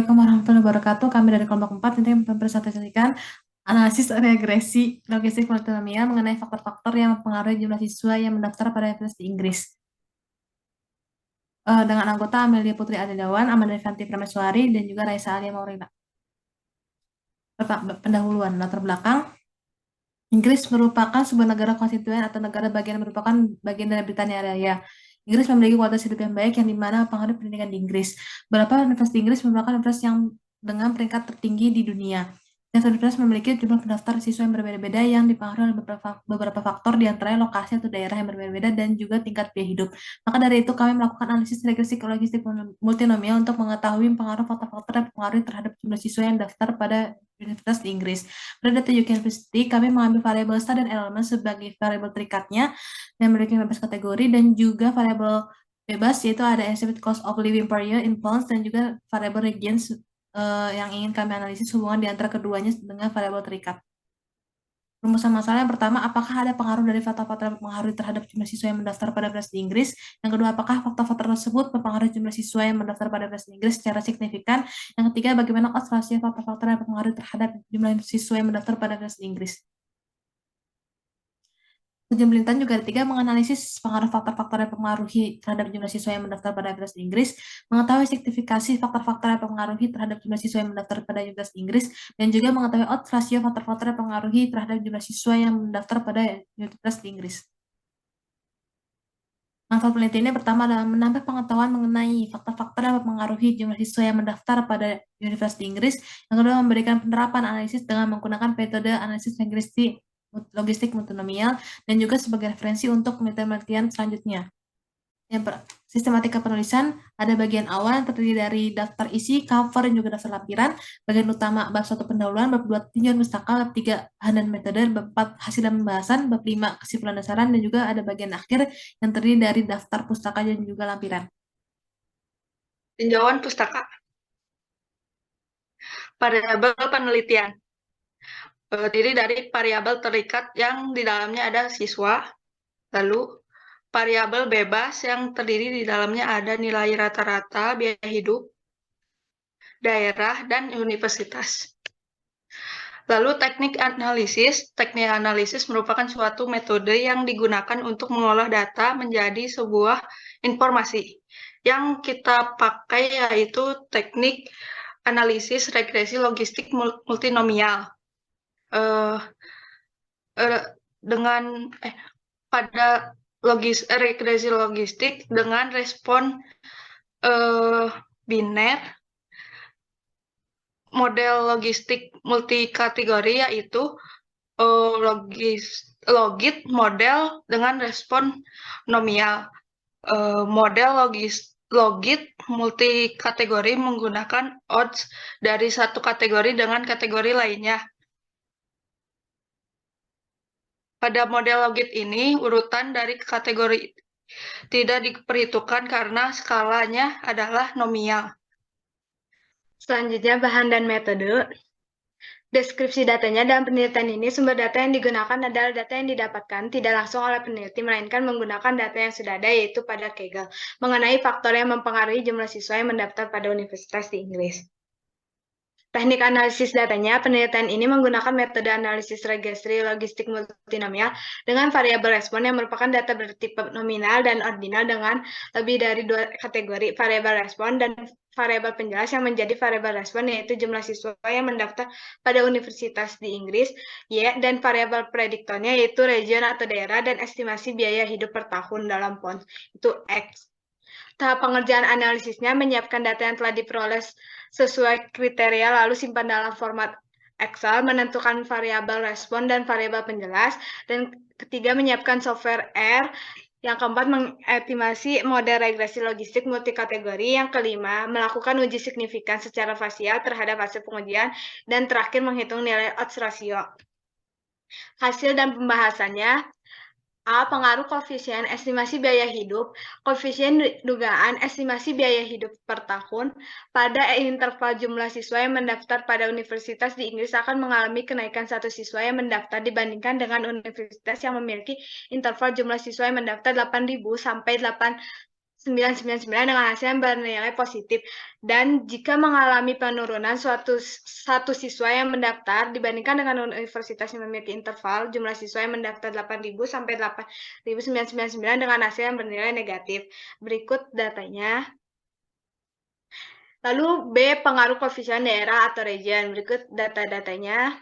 Assalamualaikum warahmatullahi wabarakatuh. Kami dari kelompok 4 ini mempresentasikan analisis regresi logistik multinomial mengenai faktor-faktor yang mempengaruhi jumlah siswa yang mendaftar pada Universitas di Inggris. Dengan anggota Amelia Putri Adedawan, Amanda Rifanti Prameswari, dan juga Raisa Alia Maurina. Pendahuluan latar belakang. Inggris merupakan sebuah negara konstituen atau negara bagian yang merupakan bagian dari Britania Raya. Inggris memiliki kualitas hidup yang baik yang dimana mempengaruhi pendidikan di Inggris. Beberapa universitas di Inggris merupakan universitas yang dengan peringkat tertinggi di dunia. Setiap universitas memiliki jumlah pendaftar siswa yang berbeda-beda yang dipengaruhi oleh beberapa faktor, diantaranya lokasi atau daerah yang berbeda-beda dan juga tingkat biaya hidup. Maka dari itu kami melakukan analisis regresi logistik multinomial untuk mengetahui pengaruh faktor-faktor yang mempengaruhi terhadap jumlah siswa yang daftar pada universitas di Inggris. Pada data UK University, kami mengambil variabel star dan elemen sebagai variabel terikatnya dan memiliki 15 kategori, dan juga variabel bebas yaitu ada estimated cost of living per year in pounds dan juga variabel regions yang ingin kami analisis hubungan di antara keduanya dengan variabel terikat. Rumusan masalah yang pertama, apakah ada pengaruh dari faktor-faktor yang mempengaruhi terhadap jumlah siswa yang mendaftar pada Universitas di Inggris? Yang kedua, apakah faktor-faktor tersebut mempengaruhi jumlah siswa yang mendaftar pada Universitas di Inggris secara signifikan? Yang ketiga, bagaimana odds rasio faktor-faktor yang mempengaruhi terhadap jumlah siswa yang mendaftar pada Universitas di Inggris? Ujian Blintan juga ada tiga, menganalisis pengaruh faktor-faktor yang mempengaruhi terhadap jumlah siswa yang mendaftar pada Universitas Inggris, mengetahui signifikasi faktor-faktor yang mempengaruhi terhadap jumlah siswa yang mendaftar pada Universitas Inggris, dan juga mengetahui odds rasio faktor-faktor yang mempengaruhi terhadap jumlah siswa yang mendaftar pada Universitas di Inggris. Manfaat penelitian ini pertama adalah menambah pengetahuan mengenai faktor-faktor yang mempengaruhi jumlah siswa yang mendaftar pada Universitas di Inggris. Yang kedua, memberikan penerapan analisis dengan menggunakan metode analisis regresi logistik multinomial dan juga sebagai referensi untuk penelitian selanjutnya. Sistematika penulisan ada bagian awal yang terdiri dari daftar isi, cover, dan juga daftar lampiran. Bagian utama bab 1 pendahuluan, bab 2 tinjauan pustaka, bab 3 bahan dan metode, bab 4 hasil dan pembahasan, bab 5 kesimpulan dasaran, dan juga ada bagian akhir yang terdiri dari daftar pustaka dan juga lampiran. Tinjauan pustaka. Variabel penelitian terdiri dari variabel terikat yang di dalamnya ada siswa, lalu variabel bebas yang terdiri di dalamnya ada nilai rata-rata biaya hidup, daerah, dan universitas. Lalu teknik analisis merupakan suatu metode yang digunakan untuk mengolah data menjadi sebuah informasi. Yang kita pakai yaitu teknik analisis regresi logistik multinomial. Pada regresi logistik dengan respon biner, model logistik multikategori yaitu logit model dengan respon nomial. Model logit multikategori menggunakan odds dari satu kategori dengan kategori lainnya. Pada model logit ini, urutan dari kategori tidak diperhitungkan karena skalanya adalah nomial. Selanjutnya, bahan dan metode. Deskripsi datanya dalam penelitian ini, sumber data yang digunakan adalah data yang didapatkan tidak langsung oleh peneliti, melainkan menggunakan data yang sudah ada, yaitu pada Kaggle, mengenai faktor yang mempengaruhi jumlah siswa yang mendaftar pada universitas di Inggris. Teknik analisis datanya, penelitian ini menggunakan metode analisis regresi logistik multinomial dengan variabel respon yang merupakan data bertipe nominal dan ordinal dengan lebih dari dua kategori, variabel respon dan variabel penjelas. Yang menjadi variabel respon yaitu jumlah siswa yang mendaftar pada universitas di Inggris, Y, dan variabel prediktornya yaitu region atau daerah, dan estimasi biaya hidup per tahun dalam pounds, itu X. Tahap pengerjaan analisisnya menyiapkan data yang telah diperoleh sesuai kriteria, lalu simpan dalam format Excel, menentukan variabel respon dan variabel penjelas, dan ketiga menyiapkan software R, yang keempat mengestimasi model regresi logistik multikategori, yang kelima melakukan uji signifikan secara fasial terhadap hasil pengujian, dan terakhir menghitung nilai odds rasio. Hasil dan pembahasannya: A. Pengaruh koefisien estimasi biaya hidup. Koefisien dugaan estimasi biaya hidup per tahun pada interval jumlah siswa yang mendaftar pada universitas di Inggris akan mengalami kenaikan satu siswa yang mendaftar dibandingkan dengan universitas yang memiliki interval jumlah siswa yang mendaftar 8.000 sampai 999 dengan hasil yang bernilai positif. Dan jika mengalami penurunan satu siswa yang mendaftar dibandingkan dengan universitas yang memiliki interval jumlah siswa yang mendaftar 8.000 sampai 8.999 dengan hasil yang bernilai negatif. Berikut datanya. Lalu B, pengaruh koefisien daerah atau region. Berikut data-datanya.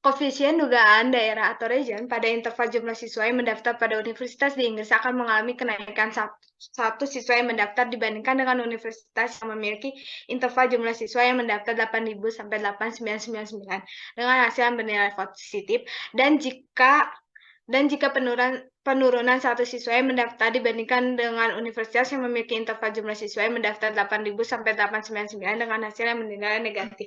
Koefisien dugaan daerah atau region pada interval jumlah siswa yang mendaftar pada universitas di Inggris akan mengalami kenaikan satu siswa yang mendaftar dibandingkan dengan universitas yang memiliki interval jumlah siswa yang mendaftar 8.000 sampai 8.999 dengan hasil yang bernilai positif. Dan jika penurunan satu siswa yang mendaftar dibandingkan dengan universitas yang memiliki interval jumlah siswa yang mendaftar 8.000 sampai 8.999 dengan hasil yang bernilai negatif.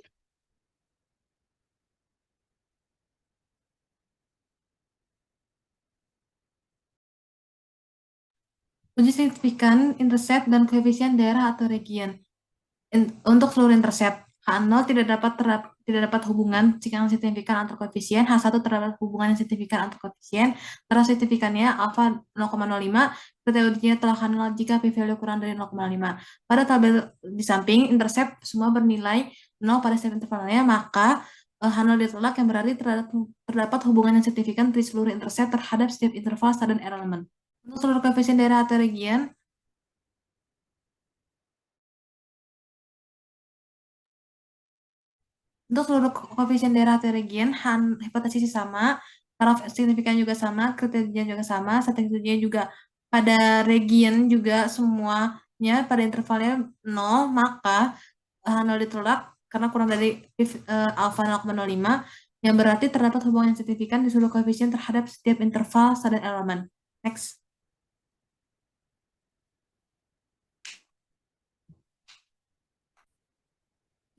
Uji signifikan intercept dan koefisien daerah atau region. Untuk seluruh intercept, H0 tidak dapat hubungan yang signifikan antar koefisien, H1 terdapat hubungan yang signifikan antar koefisien, terus signifikannya alfa 0,05, kriteria telah H0 jika p-value kurang dari 0,5. Pada tabel di samping, intercept semua bernilai 0 pada setiap intervalnya, maka H0 ditolak yang berarti terdapat hubungan yang signifikan di seluruh intercept terhadap setiap interval dan elemen. Untuk seluruh koefisien daerah atau region, untuk seluruh koefisien daerah atau region, hipotesisnya sama, taraf signifikan juga sama, kriteria juga sama, statistiknya juga pada region juga semuanya pada intervalnya 0, maka H0 ditolak karena kurang dari alfa 0,05, yang berarti terdapat hubungan yang signifikan di seluruh koefisien terhadap setiap interval dan elemen. Next.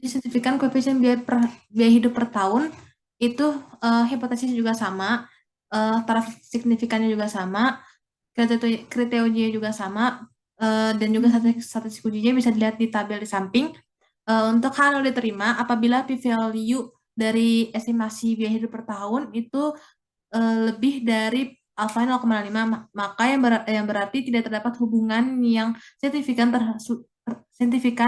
Signifikan koefisien biaya hidup per tahun itu hipotesis juga sama, taraf signifikannya juga sama, kriteria juga sama, dan juga statistik ujinya bisa dilihat di tabel di samping. Untuk H0 diterima apabila p-value dari estimasi biaya hidup per tahun itu lebih dari alfa 0,5, maka yang berarti tidak terdapat hubungan yang signifikan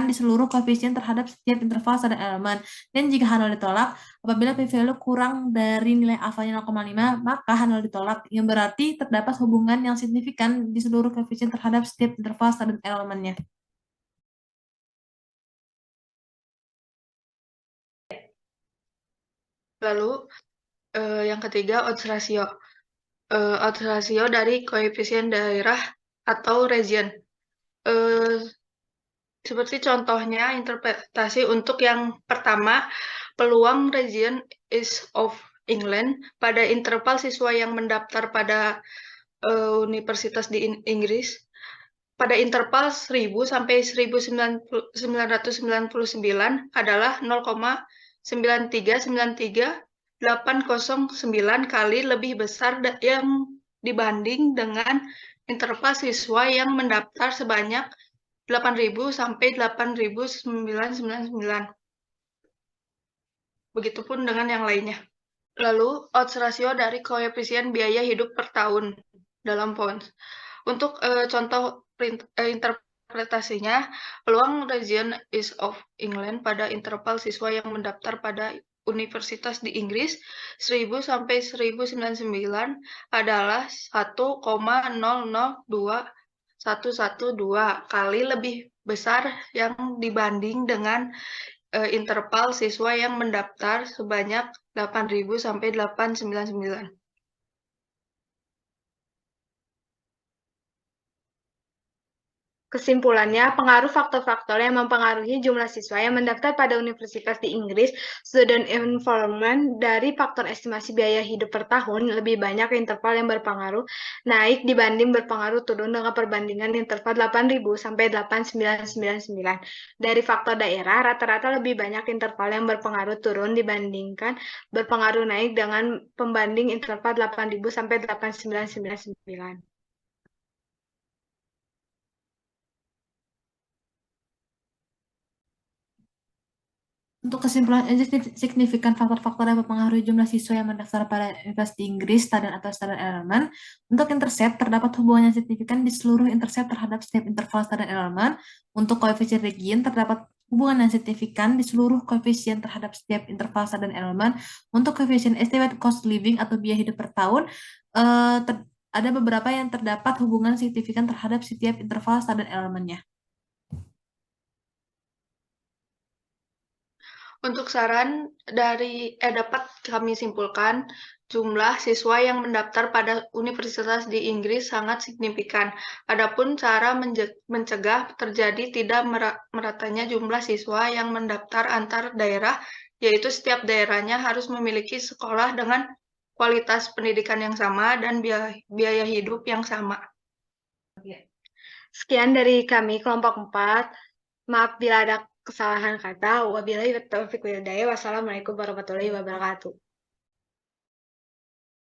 di seluruh koefisien terhadap setiap interval dan elemen. Dan jika H0 ditolak, apabila p-value kurang dari nilai alfa 0,5, maka H0 ditolak, yang berarti terdapat hubungan yang signifikan di seluruh koefisien terhadap setiap interval dan elemennya. Lalu yang ketiga, odds ratio. Odds ratio dari koefisien daerah atau region. Seperti contohnya interpretasi untuk yang pertama, peluang region is of England pada interval siswa yang mendaftar pada universitas di Inggris pada interval 1000 sampai 1999 adalah 0,9393809 kali lebih besar yang dibanding dengan interval siswa yang mendaftar sebanyak 8.000 sampai 8.999. Begitupun dengan yang lainnya. Lalu, odds ratio dari koefisien biaya hidup per tahun dalam pounds. Untuk contoh interpretasinya, peluang region is of England pada interval siswa yang mendaftar pada universitas di Inggris 1000 sampai 1099 adalah 1,002112 kali lebih besar yang dibanding dengan interval siswa yang mendaftar sebanyak 8.000 sampai 899. Kesimpulannya, pengaruh faktor-faktor yang mempengaruhi jumlah siswa yang mendaftar pada universitas di Inggris, student enrollment dari faktor estimasi biaya hidup per tahun lebih banyak interval yang berpengaruh naik dibanding berpengaruh turun dengan perbandingan interval 8.000 sampai 8.999. Dari faktor daerah, rata-rata lebih banyak interval yang berpengaruh turun dibandingkan berpengaruh naik dengan pembanding interval 8.000 sampai 8.999. Untuk kesimpulan aja signifikan faktor-faktor yang mempengaruhi jumlah siswa yang mendaftar pada universitas di Inggris, standar atau standar elemen. Untuk intercept, terdapat hubungan yang signifikan di seluruh intercept terhadap setiap interval standar elemen. Untuk koefisien region, terdapat hubungan yang signifikan di seluruh koefisien terhadap setiap interval standar elemen. Untuk koefisien estimate cost living atau biaya hidup per tahun, ada beberapa yang terdapat hubungan signifikan terhadap setiap interval standar elemennya. Untuk saran dapat kami simpulkan jumlah siswa yang mendaftar pada universitas di Inggris sangat signifikan. Adapun cara mencegah terjadi tidak meratanya jumlah siswa yang mendaftar antar daerah, yaitu setiap daerahnya harus memiliki sekolah dengan kualitas pendidikan yang sama dan biaya hidup yang sama. Sekian dari kami kelompok 4. Maaf bila ada kesalahan kata. Wabillahi taufiq wal hidayah. Wassalamualaikum warahmatullahi wabarakatuh.